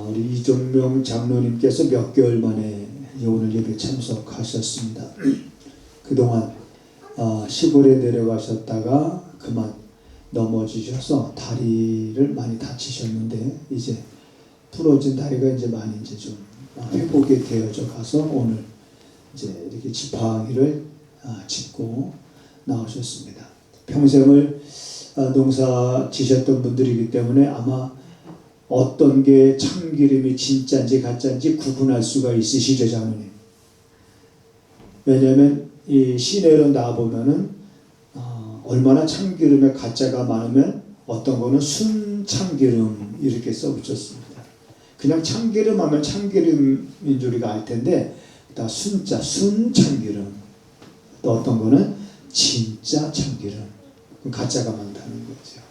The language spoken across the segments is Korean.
우리 이종명 장로님께서 몇 개월 만에 오늘 예배 참석하셨습니다. 그동안 시골에 내려가셨다가 그만 넘어지셔서 다리를 많이 다치셨는데 이제 부러진 다리가 이제 많이 이제 좀 회복이 되어져 가서 오늘 이제 이렇게 지팡이를 짚고 나오셨습니다. 평생을 농사 지셨던 분들이기 때문에 아마 어떤 게 참기름이 진짜인지 가짜인지 구분할 수가 있으시죠, 장로님? 왜냐하면 이 시내로 나와보면은 얼마나 참기름에 가짜가 많으면 어떤 거는 순참기름 이렇게 써붙였습니다. 그냥 참기름 하면 참기름인 줄 우리가 알 텐데 다 순자, 순참기름. 또 어떤 거는 진짜 참기름. 가짜가 많다는 거죠.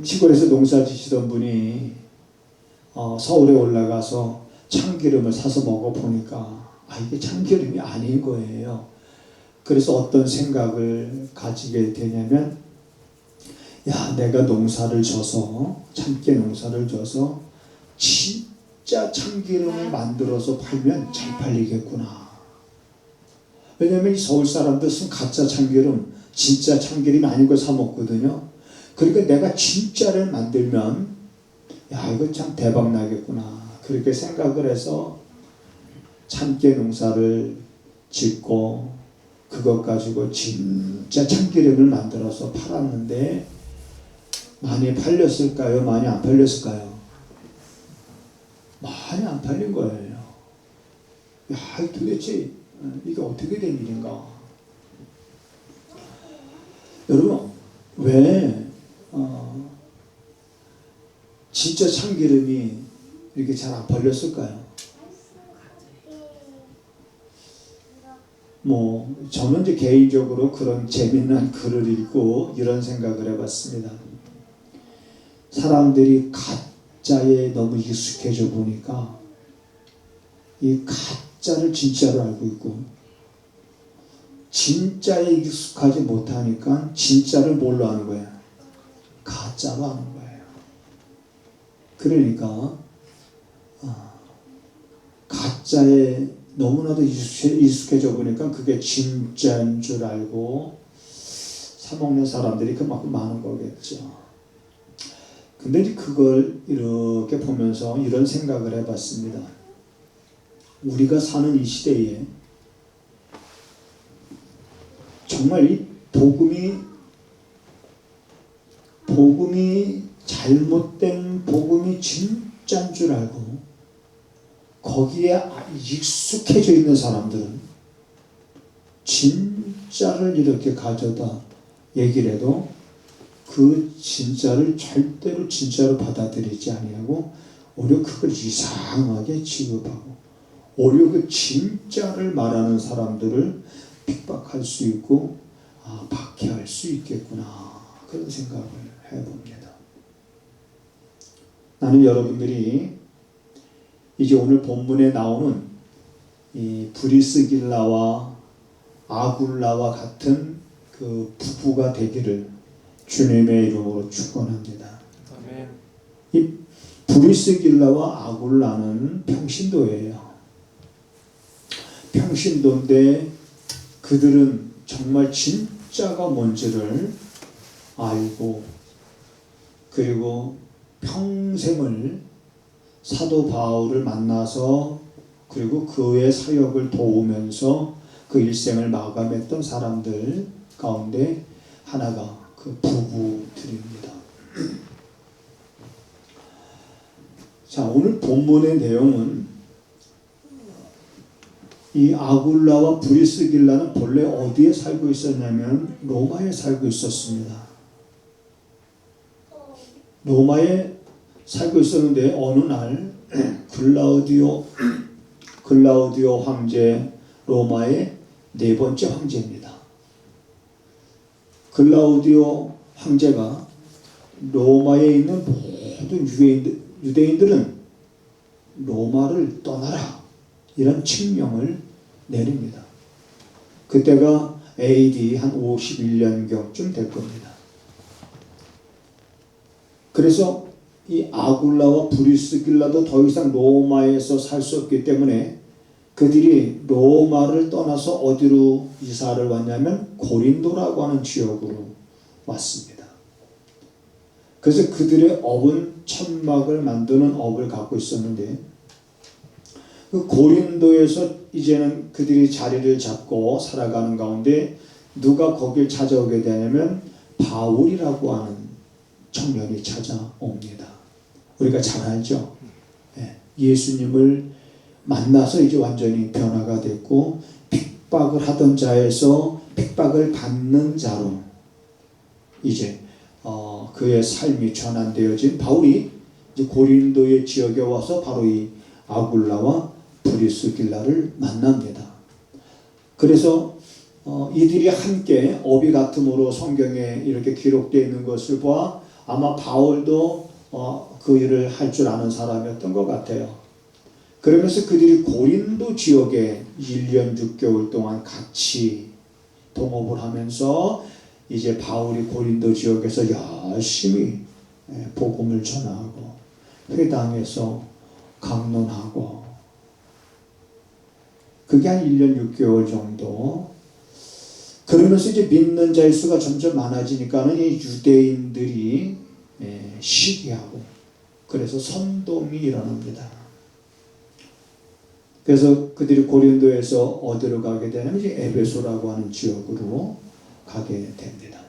시골에서 농사 지시던 분이 서울에 올라가서 참기름을 사서 먹어보니까 이게 참기름이 아닌 거예요. 그래서 어떤 생각을 가지게 되냐면 내가 농사를 져서 참깨 농사를 져서 진짜 참기름을 만들어서 팔면 잘 팔리겠구나. 왜냐하면 이 서울 사람들 쓴 가짜 참기름 진짜 참기름이 아닌 걸 사 먹거든요. 그러니까 내가 진짜를 만들면 이거 참 대박 나겠구나 그렇게 생각을 해서 참깨 농사를 짓고 그것 가지고 진짜 참기름을 만들어서 팔았는데 많이 팔렸을까요? 많이 안 팔렸을까요? 많이 안 팔린 거예요. 도대체 이게 어떻게 된 일인가? 여러분 왜 진짜 참기름이 이렇게 잘 안 팔렸을까요? 저는 이제 개인적으로 그런 재미난 글을 읽고 이런 생각을 해봤습니다. 사람들이 가짜에 너무 익숙해져 보니까 이 가짜를 진짜로 알고 있고 진짜에 익숙하지 못하니까 진짜를 뭘로 아는 거야? 가짜로 아는 거예요. 그러니까 가짜에 너무나도 익숙해져 보니까 그게 진짜인 줄 알고 사먹는 사람들이 그만큼 많은 거겠죠. 근데 이제 그걸 이렇게 보면서 이런 생각을 해봤습니다. 우리가 사는 이 시대에 정말 이 복음이 잘못된 복음이 진짜인 줄 알고 거기에 익숙해져 있는 사람들은 진짜를 이렇게 가져다 얘기를 해도 그 진짜를 절대로 진짜로 받아들이지 아니하고 오히려 그걸 이상하게 취급하고 오히려 그 진짜를 말하는 사람들을 핍박할 수 있고 박해할 수 있겠구나 그런 생각을 해봅니다. 나는 여러분들이 이제 오늘 본문에 나오는 이 브리스길라와 아굴라와 같은 그 부부가 되기를 주님의 이름으로 축원합니다. 아멘. 이 브리스길라와 아굴라는 평신도예요. 평신도인데 그들은 정말 진짜가 뭔지를 알고 그리고 평생을 사도 바울을 만나서 그리고 그의 사역을 도우면서 그 일생을 마감했던 사람들 가운데 하나가 그 부부들입니다. 자, 오늘 본문의 내용은 이 아굴라와 브리스길라는 본래 어디에 살고 있었냐면 로마에 살고 있었습니다. 로마에 살고 있었는데 어느 날 글라우디오 황제, 로마의 네 번째 황제입니다. 글라우디오 황제가 로마에 있는 모든 유대인들은 로마를 떠나라 이런 칙령을 내립니다. 그때가 AD 한 51년경쯤 될 겁니다. 그래서 이 아굴라와 브리스길라도 더 이상 로마에서 살 수 없기 때문에 그들이 로마를 떠나서 어디로 이사를 왔냐면 고린도라고 하는 지역으로 왔습니다. 그래서 그들의 업은 천막을 만드는 업을 갖고 있었는데 그 고린도에서 이제는 그들이 자리를 잡고 살아가는 가운데 누가 거길 찾아오게 되냐면 바울이라고 하는 청년이 찾아옵니다. 우리가 잘 알죠. 예수님을 만나서 이제 완전히 변화가 됐고 핍박을 하던 자에서 핍박을 받는 자로 이제 그의 삶이 전환되어진 바울이 이제 고린도의 지역에 와서 바로 이 아굴라와 브리스길라를 만납니다. 그래서 이들이 함께 업이 같음으로 성경에 이렇게 기록되어 있는 것을 보아 아마 바울도 그 일을 할 줄 아는 사람이었던 것 같아요. 그러면서 그들이 고린도 지역에 1년 6개월 동안 같이 동업을 하면서 이제 바울이 고린도 지역에서 열심히 복음을 전하고 회당에서 강론하고 그게 한 1년 6개월 정도. 그러면서 이제 믿는 자의 수가 점점 많아지니까는 이 유대인들이 시기하고 그래서 선동이 일어납니다. 그래서 그들이 고린도에서 어디로 가게 되냐면 이제 에베소라고 하는 지역으로 가게 됩니다.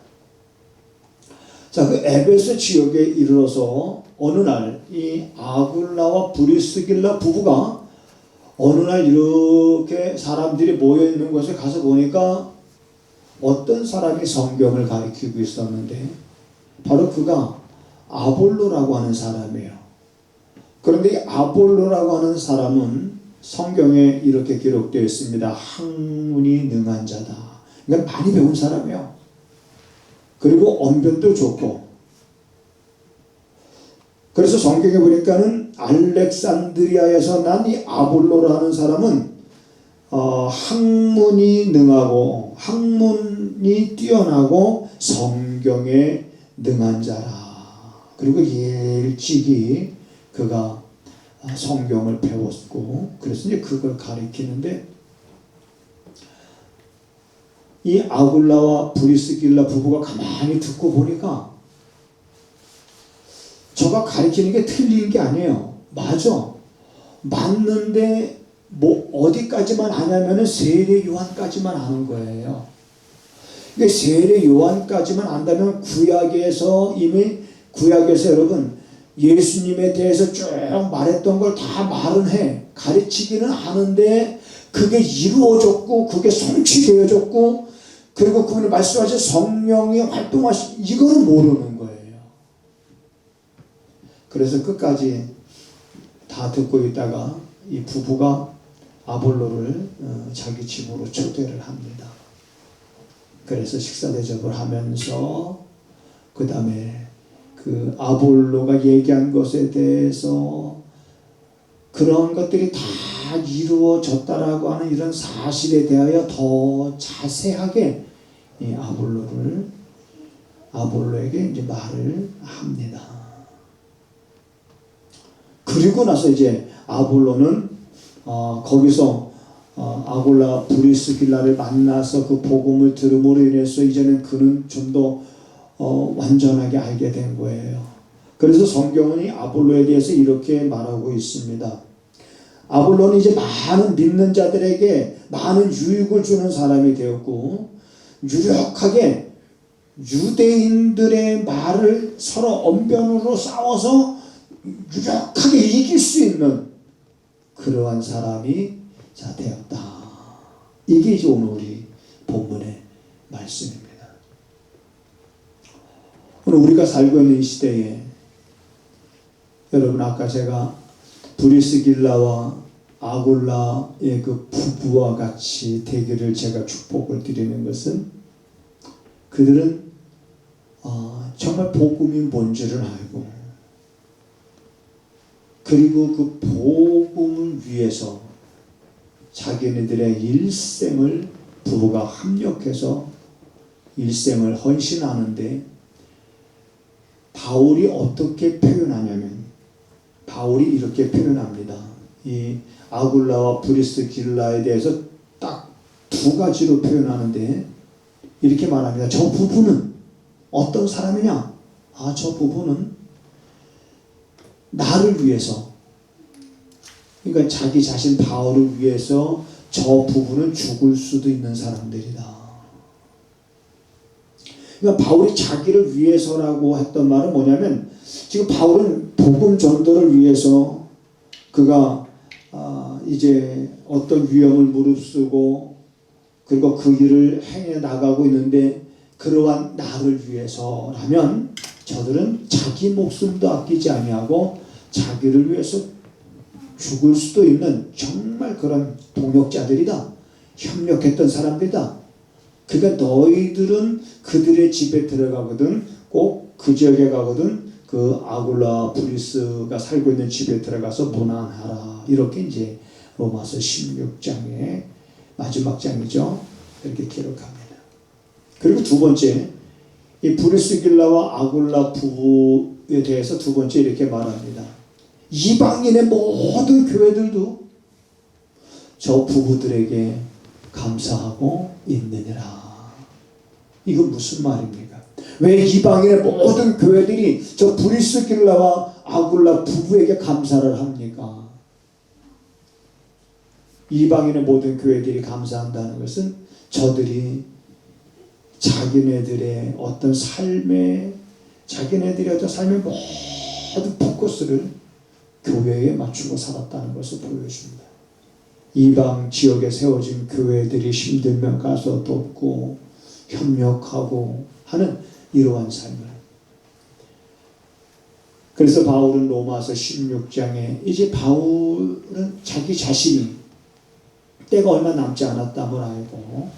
자, 그 에베소 지역에 이르러서 어느 날 이 아굴라와 브리스길라 부부가 어느 날 이렇게 사람들이 모여 있는 곳에 가서 보니까 어떤 사람이 성경을 가리키고 있었는데 바로 그가 아볼로라고 하는 사람이에요. 그런데 이 아볼로라고 하는 사람은 성경에 이렇게 기록되어 있습니다. 학문이 능한 자다. 그러니까 많이 배운 사람이에요. 그리고 언변도 좋고. 그래서 성경에 보니까는 알렉산드리아에서 난 이 아볼로라는 사람은 학문이 능하고 학문이 뛰어나고 성경에 능한 자라. 그리고 일찍이 그가 성경을 배웠고 그래서 이제 그걸 가리키는데 이 아굴라와 브리스길라 부부가 가만히 듣고 보니까 저가 가리키는 게 틀린 게 아니에요. 맞아. 맞는데 뭐 어디까지만 아냐면은 세례 요한까지만 아는 거예요. 그러니까 세례 요한까지만 안다면 구약에서 여러분 예수님에 대해서 쭉 말했던 걸 다 말은 해. 가르치기는 하는데 그게 이루어졌고 그게 성취되어졌고 그리고 그분이 말씀하신 성령이 활동하시 이거는 모르는 거예요. 그래서 끝까지 다 듣고 있다가 이 부부가 아볼로를 자기 집으로 초대를 합니다. 그래서 식사 대접을 하면서 그 다음에 그 아볼로가 얘기한 것에 대해서 그런 것들이 다 이루어졌다라고 하는 이런 사실에 대하여 더 자세하게 이 아볼로에게 이제 말을 합니다. 그리고 나서 이제 아볼로는 거기서 아굴라 브리스길라를 만나서 그 복음을 들음으로 인해서 이제는 그는 좀 더 완전하게 알게 된 거예요. 그래서 성경은 이 아볼로에 대해서 이렇게 말하고 있습니다. 아볼로는 이제 많은 믿는 자들에게 많은 유익을 주는 사람이 되었고 유력하게 유대인들의 말을 서로 언변으로 싸워서 유력하게 이길 수 있는 그러한 사람이 되었다. 이게 이제 오늘 우리 본문의 말씀입니다. 오늘 우리가 살고 있는 이 시대에 여러분 아까 제가 브리스길라와 아굴라의 그 부부와 같이 되기를 제가 축복을 드리는 것은 그들은 정말 복음이 뭔지를 알고 그리고 그 복음을 위해서 자기네들의 일생을 부부가 합력해서 일생을 헌신하는데 바울이 어떻게 표현하냐면 바울이 이렇게 표현합니다. 이 아굴라와 브리스길라에 대해서 딱 두 가지로 표현하는데 이렇게 말합니다. 저 부부는 어떤 사람이냐? 저 부부는 나를 위해서, 그러니까 자기 자신 바울을 위해서 저 부부는 죽을 수도 있는 사람들이다. 그러니까 바울이 자기를 위해서라고 했던 말은 뭐냐면 지금 바울은 복음 전도를 위해서 그가 이제 어떤 위험을 무릅쓰고 그리고 그 일을 행해 나가고 있는데 그러한 나를 위해서라면 저들은 자기 목숨도 아끼지 아니하고 자기를 위해서 죽을 수도 있는 정말 그런 동역자들이다. 협력했던 사람들이다. 그러니까 너희들은 그들의 집에 들어가거든 꼭 그 지역에 가거든 그 아굴라 브리스가 살고 있는 집에 들어가서 문안하라. 이렇게 이제 로마서 16장의 마지막 장이죠. 이렇게 기록합니다. 그리고 두 번째, 이 브리스길라와 아굴라 부부에 대해서 두 번째 이렇게 말합니다. 이방인의 모든 교회들도 저 부부들에게 감사하고 있느니라. 이건 무슨 말입니까? 왜 이방인의 모든 교회들이 저 브리스길라와 아굴라 부부에게 감사를 합니까? 이방인의 모든 교회들이 감사한다는 것은 저들이 자기네들의 어떤 삶의 모든 포커스를 교회에 맞추고 살았다는 것을 보여줍니다. 이방 지역에 세워진 교회들이 힘들면 가서 돕고 협력하고 하는 이러한 삶을. 그래서 바울은 로마서 16장에 이제 바울은 자기 자신이 때가 얼마 남지 않았다고 알고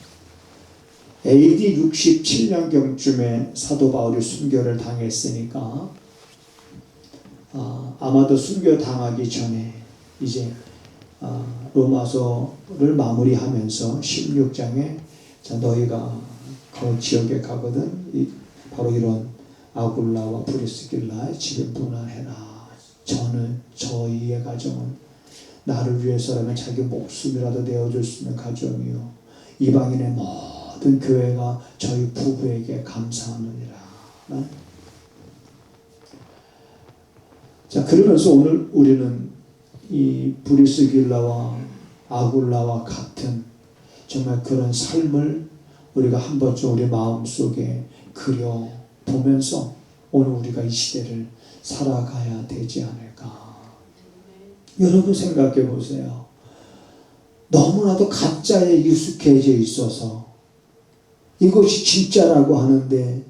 AD 67년경쯤에 사도 바울이 순교를 당했으니까 아마도 순교 당하기 전에 이제 로마서를 마무리하면서 16장에 자 너희가 그 지역에 가거든 바로 이런 아굴라와 브리스길라의 집에 문안해라. 저희의 가정은 나를 위해서라면 자기 목숨이라도 내어줄 수 있는 가정이요 이방인의 모든 교회가 저희 부부에게 감사하느니라. 자, 그러면서 오늘 우리는 이 브리스길라와 아굴라와 같은 정말 그런 삶을 우리가 한 번쯤 우리 마음속에 그려 보면서 오늘 우리가 이 시대를 살아가야 되지 않을까. 여러분 생각해 보세요. 너무나도 가짜에 익숙해져 있어서 이것이 진짜라고 하는데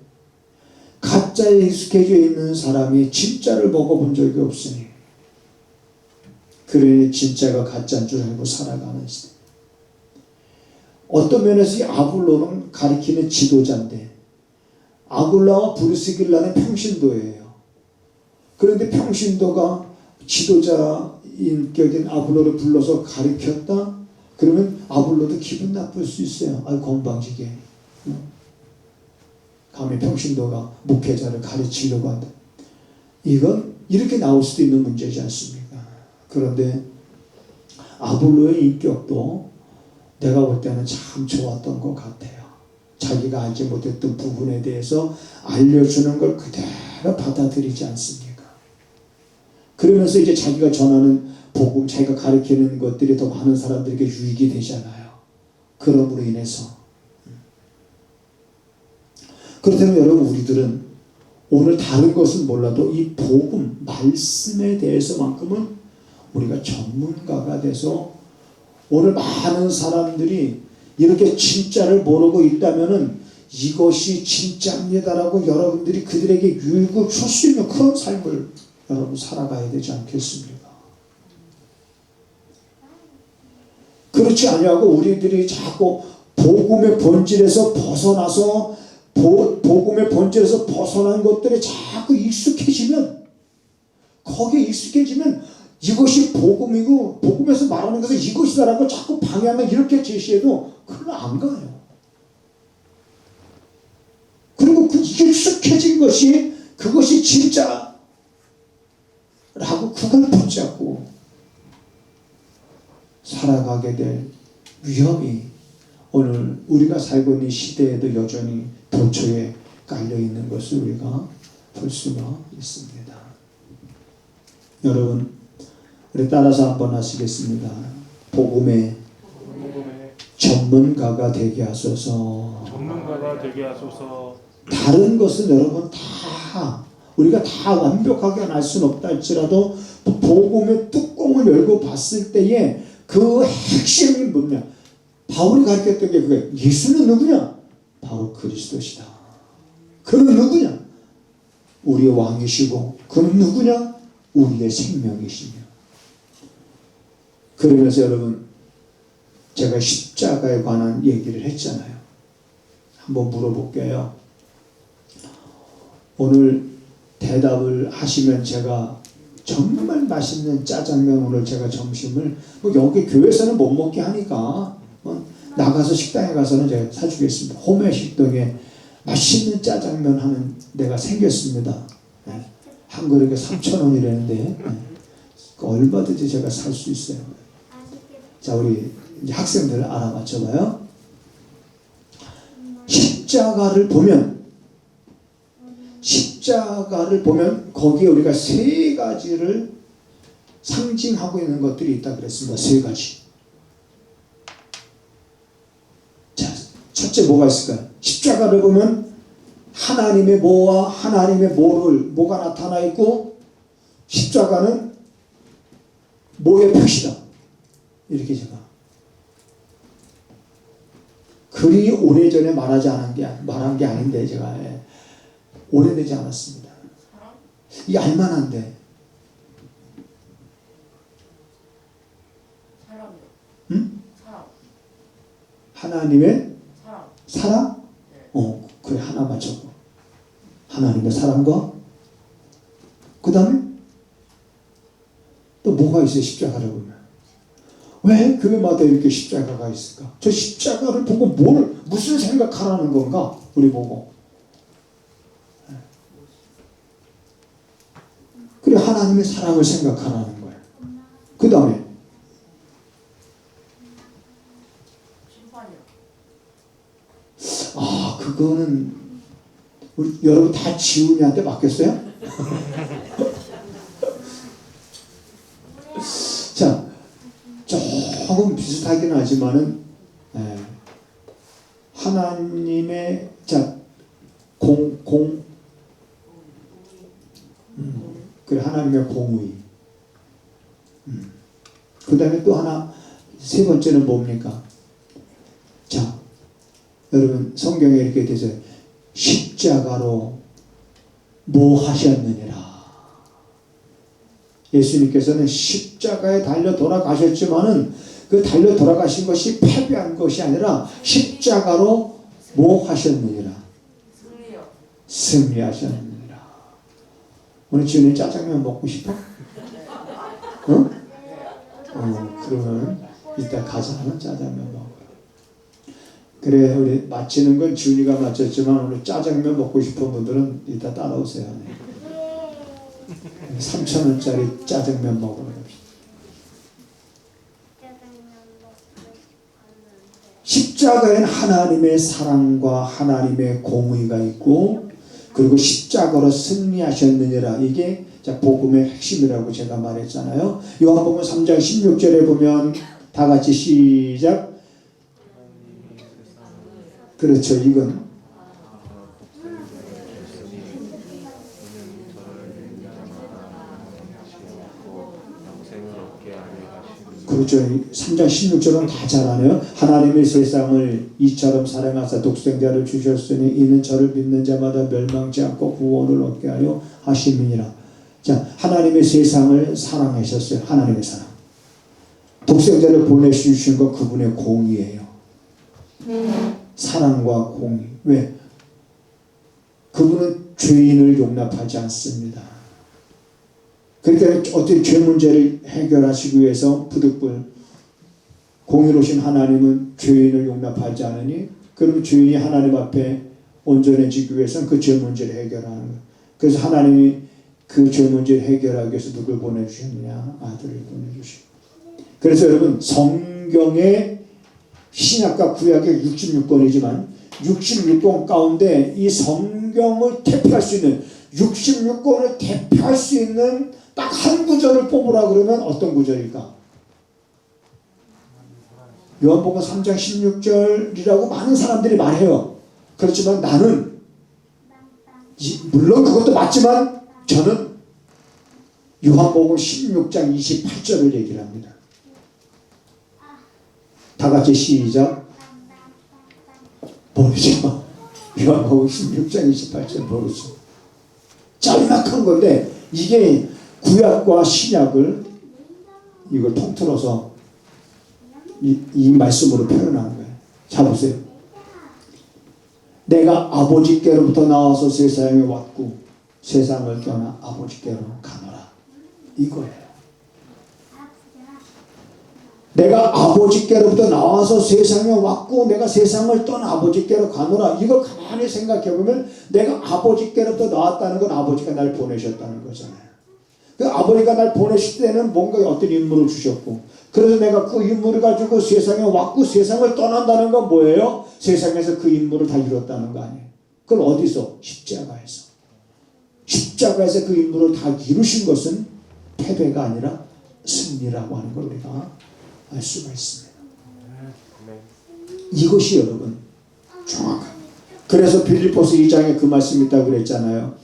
가짜에 익숙해져 있는 사람이 진짜를 먹어본 적이 없으니 그러니 진짜가 가짜인 줄 알고 살아가는 시대. 어떤 면에서 이 아굴로는 가리키는 지도자인데 아굴라와 브리스길라는 평신도예요. 그런데 평신도가 지도자 인격인 아굴로를 불러서 가리켰다? 그러면 아굴로도 기분 나쁠 수 있어요. 건방지게. 감히 평신도가 목회자를 가르치려고 한다. 이건 이렇게 나올 수도 있는 문제지 않습니까? 그런데 아굴로의 인격도 내가 볼 때는 참 좋았던 것 같아요. 자기가 알지 못했던 부분에 대해서 알려주는 걸 그대로 받아들이지 않습니까? 그러면서 이제 자기가 전하는 복음, 자기가 가르치는 것들이 더 많은 사람들에게 유익이 되잖아요. 그럼으로 인해서. 그렇다면 여러분 우리들은 오늘 다른 것은 몰라도 이 복음, 말씀에 대해서만큼은 우리가 전문가가 돼서 오늘 많은 사람들이 이렇게 진짜를 모르고 있다면은 이것이 진짜입니다라고 여러분들이 그들에게 유익을 줄 수 있는 그런 삶을 여러분 살아가야 되지 않겠습니까? 그렇지 아니하고 우리들이 자꾸 복음의 본질에서 벗어나서 복음의 본질에서 벗어난 것들에 자꾸 익숙해지면 거기에 익숙해지면 이것이 복음이고 복음에서 말하는 것은 이것이다라고 자꾸 방향을 이렇게 제시해도 그건 안 가요. 그리고 그 익숙해진 것이 그것이 진짜 라고 그걸 붙잡고 살아가게 될 위험이 오늘 우리가 살고 있는 시대에도 여전히 도처에 깔려 있는 것을 우리가 볼 수가 있습니다. 여러분, 우리 따라서 한번 하시겠습니다. 복음의 전문가가 되게 하소서. 전문가가 되게 하소서. 다른 것은 여러분 다 우리가 다 완벽하게 알 수는 없다 할지라도 복음의 뚜껑을 열고 봤을 때에 그 핵심이 뭐냐? 바울이 가르쳤던 게 그거예요. 예수는 누구냐? 바로 그리스도시다. 그는 누구냐? 우리의 왕이시고 그는 누구냐? 우리의 생명이시며. 그러면서 여러분 제가 십자가에 관한 얘기를 했잖아요. 한번 물어볼게요. 오늘 대답을 하시면 제가 정말 맛있는 짜장면 오늘 제가 점심을 여기 교회에서는 못 먹게 하니까 나가서 식당에 가서는 제가 사주겠습니다. 홈의 식당에 맛있는 짜장면 하는 데가 생겼습니다. 네. 한 그릇에 3,000원이라는데 네. 얼마든지 제가 살 수 있어요. 자, 우리 이제 학생들 알아맞혀봐요. 십자가를 보면 거기에 우리가 세 가지를 상징하고 있는 것들이 있다 그랬습니다. 세 가지. 자, 첫째 뭐가 있을까요? 십자가를 보면 하나님의 뭐와 하나님의 뭐가 나타나 있고 십자가는 뭐의 표시다. 이렇게 제가 그리 오래전에 말한 게 아닌데 제가 오래되지 않았습니다. 이 알만한데. 응? 하나님의 사랑? 그래, 하나 맞춰봐. 하나님의 사랑과 그 다음에 또 뭐가 있어요? 십자가를 보면 왜 교회마다 이렇게 십자가가 있을까? 저 십자가를 보고 무슨 생각하라는 건가? 우리 보고 그래, 하나님의 사랑을 생각하라는 거예요. 그 다음에 그거는 우리 여러분 다 지훈이한테 맡겼어요? 자, 조금 비슷하긴 하지만은 하나님의 그래, 하나님의 공의. 그 다음에 또 하나 세 번째는 뭡니까? 자, 여러분 성경에 이렇게 되죠. 십자가로 뭐 하셨느니라. 예수님께서는 십자가에 달려 돌아가셨지만은 그 달려 돌아가신 것이 패배한 것이 아니라 십자가로 뭐 하셨느니라. 승리하셨느니라. 오늘 지훈이 짜장면 먹고 싶어? 응? 그러면 이따 가서 하는 짜장면 먹어요. 그래, 우리 마치는 건 지훈이가 마쳤지만 오늘 짜장면 먹고 싶은 분들은 이따 따라오세요. 3,000원짜리 짜장면 먹으러 갑시다. 십자가에는 하나님의 사랑과 하나님의 공의가 있고 그리고 십자가로 승리하셨느니라. 이게 복음의 핵심이라고 제가 말했잖아요. 요한복음 3장 16절에 보면 다 같이 시작. 그렇죠. 이건 그렇죠. 3장 16절은 다 잘하네요. 하나님의 세상을 이처럼 사랑하사 독생자를 주셨으니 이는 저를 믿는 자마다 멸망치 않고 구원을 얻게 하려 하심이니라. 자, 하나님의 세상을 사랑하셨어요. 하나님의 사랑. 독생자를 보내주신 것 그분의 공의예요. 사랑과 공의. 왜? 그분은 죄인을 용납하지 않습니다. 그러니까 어떤 죄 문제를 해결하시기 위해서 부득불 공의로우신 하나님은 죄인을 용납하지 않으니 그럼 죄인이 하나님 앞에 온전해지기 위해서는 그 죄 문제를 해결하는 거예요. 그래서 하나님이 그 죄 문제를 해결하기 위해서 누굴 보내주셨느냐? 아들을 보내주시고. 그래서 여러분 성경의 신약과 구약의 66권이지만 66권 가운데 이 성경을 대표할 수 있는 66권을 대표할 수 있는 딱 한 구절을 뽑으라 그러면 어떤 구절일까? 요한복음 3장 16절이라고 많은 사람들이 말해요. 그렇지만 나는 물론 그것도 맞지만 저는 요한복음 16장 28절을 얘기를 합니다. 다 같이 시작. 모르죠. 요한복음 16장 28절 모르죠. 짤막한 건데 이게 구약과 신약을 이걸 통틀어서 이 말씀으로 표현하는 거예요. 자 보세요. 내가 아버지께로부터 나와서 세상에 왔고 세상을 떠나 아버지께로 가노라. 이거예요. 내가 아버지께로부터 나와서 세상에 왔고 내가 세상을 떠나 아버지께로 가노라. 이걸 가만히 생각해 보면 내가 아버지께로부터 나왔다는 건 아버지가 날 보내셨다는 거잖아요. 그 아버지가 날 보내실 때는 뭔가 어떤 임무를 주셨고 그래서 내가 그 임무를 가지고 세상에 왔고 세상을 떠난다는 건 뭐예요? 세상에서 그 임무를 다 이뤘다는 거 아니에요. 그걸 어디서? 십자가에서. 십자가에서 그 임무를 다 이루신 것은 패배가 아니라 승리라고 하는 걸 우리가 알 수가 있습니다. 이것이 여러분 정확합니다. 그래서 빌립보서 2장에 그 말씀이 있다고 그랬잖아요.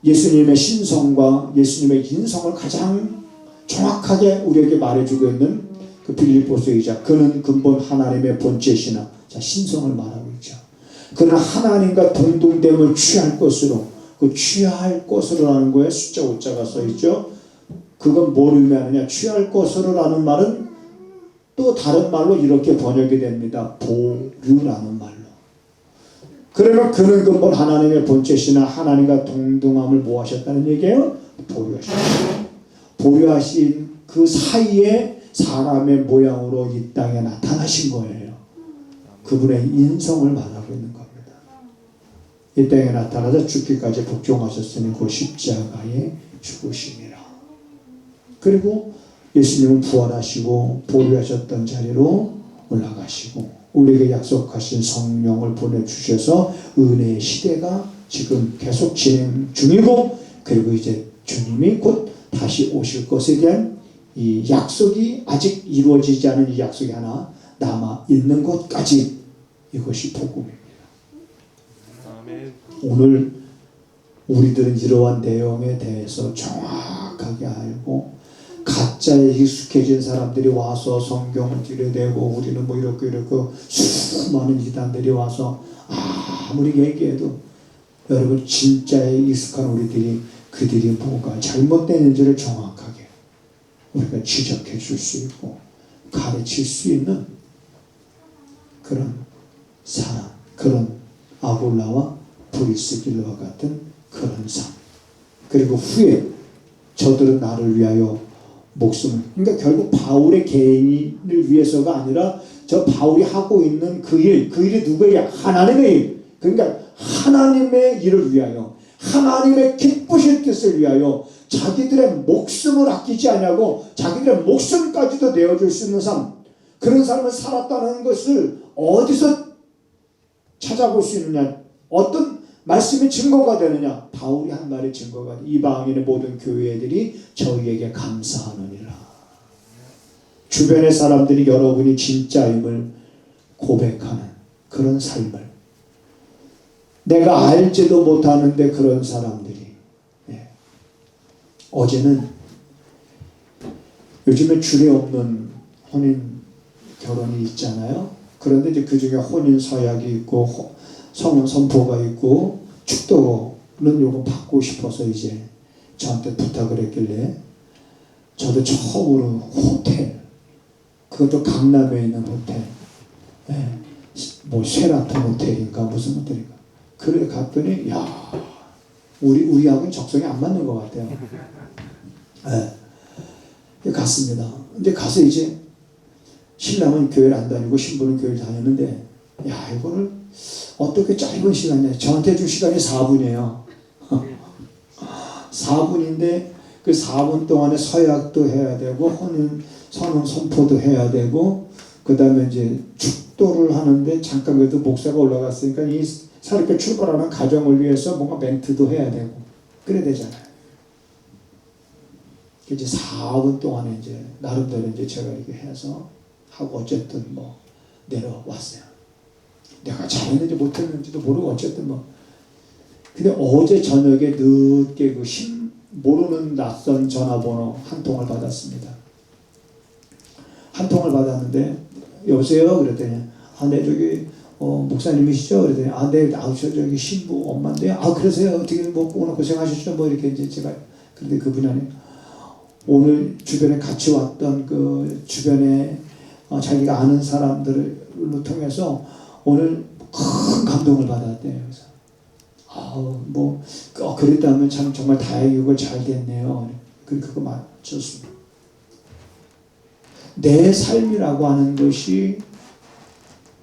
예수님의 신성과 예수님의 인성을 가장 정확하게 우리에게 말해주고 있는 그 빌립보서 2장. 그는 근본 하나님의 본체시나. 자, 신성을 말하고 있죠. 그는 하나님과 동등됨을 취할 것으로, 그 취할 것으로라는 거에 숫자 5자가 써 있죠. 그건 뭘 의미하느냐? 취할 것으로라는 말은 또 다른 말로 이렇게 번역이 됩니다. 보류라는 말로. 그러면 그는 근본 하나님의 본체시나 하나님과 동등함을 뭐 하셨다는 얘기예요? 보류하셨다. 보류하신 그 사이에 사람의 모양으로 이 땅에 나타나신 거예요. 그분의 인성을 말하고 있는 겁니다. 이 땅에 나타나서 죽기까지 복종하셨으니 그 십자가에 죽으시니라. 그리고 예수님은 부활하시고 보류하셨던 자리로 올라가시고 우리에게 약속하신 성령을 보내주셔서 은혜의 시대가 지금 계속 진행 중이고 그리고 이제 주님이 곧 다시 오실 것에 대한 이 약속이 아직 이루어지지 않은 이 약속이 하나 남아 있는 것까지 이것이 복음입니다. 아멘. 오늘 우리들은 이러한 내용에 대해서 정확하게 알고 가짜에 익숙해진 사람들이 와서 성경을 들여대고 우리는 뭐 이렇게 수많은 이단들이 와서 아무리 얘기해도 여러분 진짜에 익숙한 우리들이 그들이 뭐가 잘못되는지를 정확하게 우리가 지적해 줄 수 있고 가르칠 수 있는 그런 사람, 그런 아굴라와 브리스길라와 같은 그런 삶. 그리고 후에 저들은 나를 위하여 목숨을, 그러니까 결국 바울의 개인을 위해서가 아니라 저 바울이 하고 있는 그 일이 누구예요? 하나님의 일. 그러니까 하나님의 일을 위하여, 하나님의 기쁘신 뜻을 위하여 자기들의 목숨을 아끼지 않냐고 자기들의 목숨까지도 내어줄 수 있는 삶, 그런 삶을 살았다는 것을 어디서 찾아볼 수 있느냐? 어떤 말씀이 증거가 되느냐? 바울이 한 말이 증거가 돼. 이방인의 모든 교회들이 저희에게 감사하느니라. 주변의 사람들이 여러분이 진짜임을 고백하는 그런 삶을, 내가 알지도 못하는데 그런 사람들이, 어제는 요즘에 줄에 없는 혼인 결혼이 있잖아요. 그런데 이제 그 중에 혼인 서약이 있고 성혼 선포가 있고 축도는 요거 받고 싶어서 이제 저한테 부탁을 했길래 저도 처음으로 호텔, 그것도 강남에 있는 호텔, 뭐 쉐라톤 호텔인가 무슨 호텔인가, 그래 갔더니 야, 우리하고는 적성이 안 맞는 것 같아요. 갔습니다. 근데 가서 이제 신랑은 교회를 안 다니고 신부는 교회를 다녔는데, 야, 이거를 어떻게 짧은 시간에, 저한테 준 시간이 4분이에요. 4분인데 그 4분 동안에 서약도 해야 되고 선언 선포도 해야 되고 그 다음에 이제 축도를 하는데 잠깐 그래도 목사가 올라갔으니까 이 새롭게 출발하는 가정을 위해서 뭔가 멘트도 해야 되고 그래야 되잖아요. 이제 4분 동안에 이제 나름대로 이제 제가 이렇게 해서 하고 어쨌든 뭐 내려왔어요. 내가 잘했는지 못했는지도 모르고 어쨌든 뭐. 근데 어제 저녁에 늦게 그 모르는 낯선 전화번호 한 통을 받았습니다. 한 통을 받았는데 여보세요? 그랬더니 네 저기 목사님이시죠? 그랬더니 네 저 저기 신부 엄마인데요. 그러세요? 어떻게 뭐 오늘 고생하셨죠? 뭐 이렇게 이제 제가 그런데 그분이 오늘 주변에 같이 왔던 그 주변에 자기가 아는 사람들을 통해서 오늘 큰 감동을 받았대요. 그래서 그랬다면 참 정말 다행이고 잘 됐네요. 그거 맞췄습니다. 내 삶이라고 하는 것이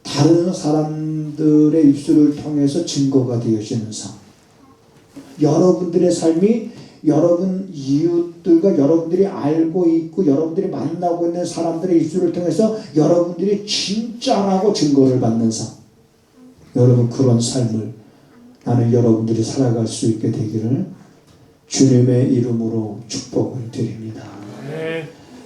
다른 사람들의 입술을 통해서 증거가 되어지는 삶. 여러분들의 삶이 여러분 이웃들과 여러분들이 알고 있고 여러분들이 만나고 있는 사람들의 입술을 통해서 여러분들이 진짜라고 증거를 받는 삶. 여러분 그런 삶을 나는 여러분들이 살아갈 수 있게 되기를 주님의 이름으로 축복을 드립니다. 네.